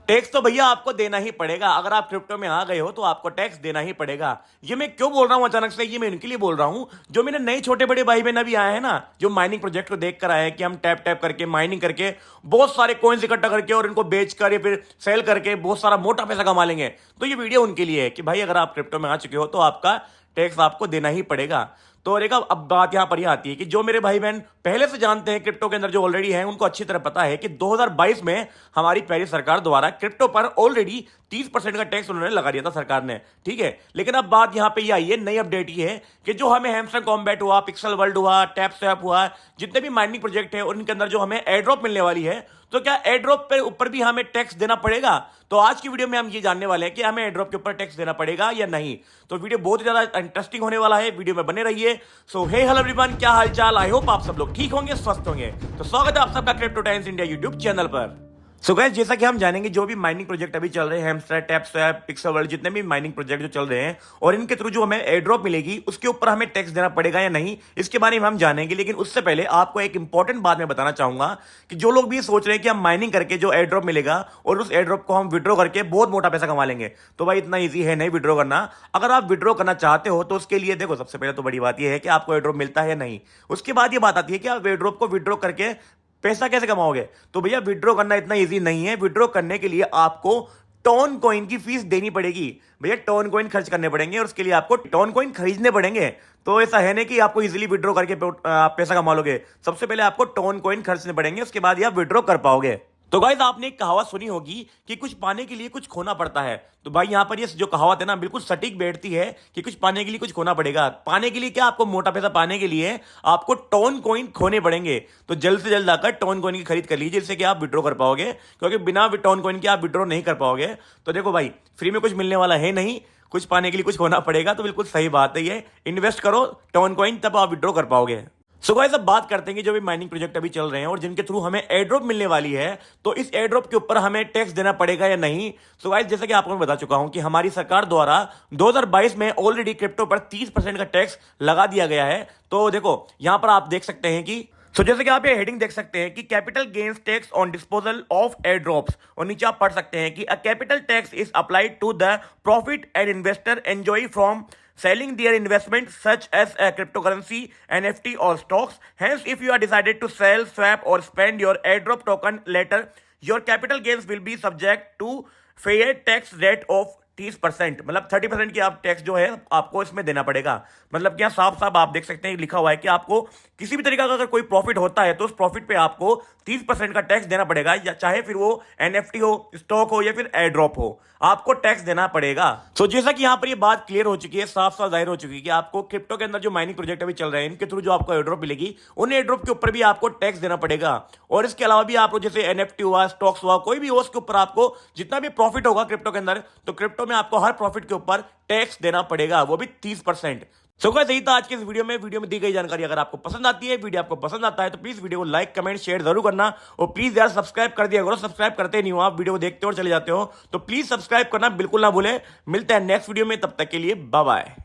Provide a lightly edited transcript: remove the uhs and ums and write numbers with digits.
Tax तो भैया आपको देना ही पड़ेगा। अगर आप क्रिप्टो में आ गए हो तो आपको टैक्स देना ही पड़ेगा। ये मैं क्यों बोल रहा हूं अचानक से, ये मैं इनके लिए बोल रहा हूं जो मेरे नए छोटे बड़े भाई बहन अभी आए हैं ना, जो माइनिंग प्रोजेक्ट को देख कर आए हैं कि हम टैप टैप करके माइनिंग करके बहुत सारे कॉइन्स इकट्ठा करके और इनको बेच कर या फिर सेल करके बहुत सारा मोटा पैसा कमा लेंगे। तो ये वीडियो उनके लिए है कि भाई अगर आप क्रिप्टो में आ चुके हो तो आपका टैक्स आपको देना ही पड़ेगा। तो देखा, अब बात यहां पर यह आती है कि जो मेरे भाई बहन पहले से जानते हैं क्रिप्टो के अंदर, जो ऑलरेडी हैं, उनको अच्छी तरह पता है कि 2022 में हमारी प्यारी सरकार द्वारा क्रिप्टो पर ऑलरेडी 30% का टैक्स उन्होंने लगा दिया था सरकार ने। ठीक है, लेकिन अब बात यहां पे ये आई है, नई अपडेट ये है कि जो हमें हैमस्टर कॉम्बैट हुआ, पिक्सल वर्ल्ड हुआ, टैप स्वैप हुआ, जितने भी माइनिंग प्रोजेक्ट है उनके अंदर जो हमें एयर ड्रॉप मिलने वाली है, तो क्या एयर ड्रॉप पे ऊपर भी हमें टैक्स देना पड़ेगा? तो आज की वीडियो में हम ये जानने वाले हैं कि हमें एयर ड्रॉप के ऊपर टैक्स देना पड़ेगा या नहीं। तो वीडियो बहुत ज्यादा इंटरेस्टिंग होने वाला है, वीडियो में बने रहिए। सो हे हेलो एवरीवन, क्या हालचाल? आई होप आप सब लोग ठीक होंगे, स्वस्थ होंगे। तो स्वागत है आप सबका Crypto Times India YouTube channel पर। सो गाइस, जैसा कि हम जानेंगे जो भी माइनिंग प्रोजेक्ट अभी चल रहे हैं, hamster, tap swap, pixel world, जितने भी माइनिंग प्रोजेक्ट जो चल रहे हैं और इनके थ्रू जो हमें एयर ड्रॉप मिलेगी उसके ऊपर हमें टैक्स देना पड़ेगा या नहीं, इसके बारे में हम जानेंगे। लेकिन उससे पहले आपको एक इंपॉर्टेंट बात मैं बताना चाहूंगा कि जो लोग भी सोच रहे हैं कि हम माइनिंग करके जो एयर ड्रॉप मिलेगा और उस एयर ड्रॉप को हम विड्रॉ करके बहुत मोटा पैसा कमा लेंगे, तो भाई इतना ईजी है नहीं विड्रॉ करना। अगर आप विड्रॉ करना चाहते हो तो उसके लिए देखो, सबसे पहले तो बड़ी बात यह है कि आपको एयर ड्रॉप मिलता है या नहीं। उसके बाद ये बात आती है कि आप एयर ड्रॉप को विड्रॉ करके पैसा कैसे कमाओगे। तो भैया विड्रॉ करना इतना इजी नहीं है। विड्रॉ करने के लिए आपको टोन कॉइन की फीस देनी पड़ेगी। भैया टोन कॉइन खर्च करने पड़ेंगे और उसके लिए आपको टोन कॉइन खरीदने पड़ेंगे। तो ऐसा है नहीं कि आपको इजीली विड्रॉ करके पैसा कमा लोगे। सबसे पहले आपको टोन कॉइन खर्चने पड़ेंगे, उसके बाद आप विड्रॉ कर पाओगे। तो गाइस, आपने एक कहावत सुनी होगी कि कुछ पाने के लिए कुछ खोना पड़ता है। तो भाई यहां पर ये जो कहावत है ना, बिल्कुल सटीक बैठती है कि कुछ पाने के लिए कुछ खोना पड़ेगा। पाने के लिए क्या? आपको मोटा पैसा पाने के लिए आपको टोन कॉइन खोने पड़ेंगे। तो जल्द से जल्द आकर टोन कॉइन की खरीद कर लीजिए, जिससे कि आप विड्रॉ कर पाओगे, क्योंकि बिना टोन कॉइन के आप विड्रॉ नहीं कर पाओगे। तो देखो भाई, फ्री में कुछ मिलने वाला है नहीं, कुछ पाने के लिए कुछ खोना पड़ेगा। तो बिल्कुल सही बात है, ये इन्वेस्ट करो टोन कॉइन, तब आप विड्रॉ कर पाओगे। सो गाइस, अब बात करते हैं कि जो भी माइनिंग प्रोजेक्ट अभी चल रहे हैं और जिनके थ्रू हमें एयर ड्रॉप मिलने वाली है, तो इस एयर ड्रॉप के ऊपर हमें टैक्स देना पड़ेगा या नहीं। सो गाइस, जैसा कि आपको मैं बता चुका हूं कि हमारी सरकार द्वारा 2022 में ऑलरेडी क्रिप्टो पर 30% का टैक्स लगा दिया गया है। तो देखो, यहां पर आप देख सकते हैं कि जैसे कि आप ये हेडिंग देख सकते हैं कि capital gains tax on disposal of air drops, और नीचे आप पढ़ सकते हैं कि a capital tax is applied to the profit and investor enjoy from selling their investment such as a cryptocurrency, NFT or stocks. Hence, if you are decided to sell, swap or spend your airdrop token later, your capital gains will be subject to fair tax rate of 30%। मतलब 30% की आप tax जो है आपको इसमें देना पड़ेगा। मतलब क्या, साफ साफ आप देख सकते हैं लिखा हुआ है कि आपको किसी भी तरीका का अगर कोई प्रॉफिट होता है तो उस प्रॉफिट पे आपको 30% का टैक्स देना पड़ेगा, या चाहे फिर वो एनएफटी हो, स्टॉक हो या फिर एयर ड्रॉप हो, आपको टैक्स देना पड़ेगा। तो जैसा कि यहां पर ये बात क्लियर हो चुकी है, साफ साफ जाहिर हो चुकी है कि आपको क्रिप्टो के अंदर जो माइनिंग प्रोजेक्ट अभी चल रहे हैं, इनके थ्रू जो आपको एयर ड्रॉप मिलेगी, उन एयर ड्रॉप के ऊपर भी आपको टैक्स देना पड़ेगा। और इसके अलावा भी आपको जैसे एनएफटी हुआ, स्टॉक्स हुआ, कोई भी हो, उसके ऊपर आपको जितना भी प्रॉफिट होगा क्रिप्टो के अंदर, तो क्रिप्टो में आपको हर प्रॉफिट के ऊपर टैक्स देना पड़ेगा, वो भी 30%। सो गाइस, यही था आज के इस वीडियो में दी गई जानकारी। अगर आपको पसंद आती है, वीडियो आपको पसंद आता है, तो प्लीज वीडियो को लाइक, कमेंट, शेयर जरूर करना। और प्लीज यार सब्सक्राइब कर दिया करो, सब्सक्राइब करते नहीं हो आप, वीडियो देखते हो और चले जाते हो, तो प्लीज सब्सक्राइब करना बिल्कुल ना भूलें। मिलते हैं नेक्स्ट वीडियो में, तब तक के लिए बाय बाय।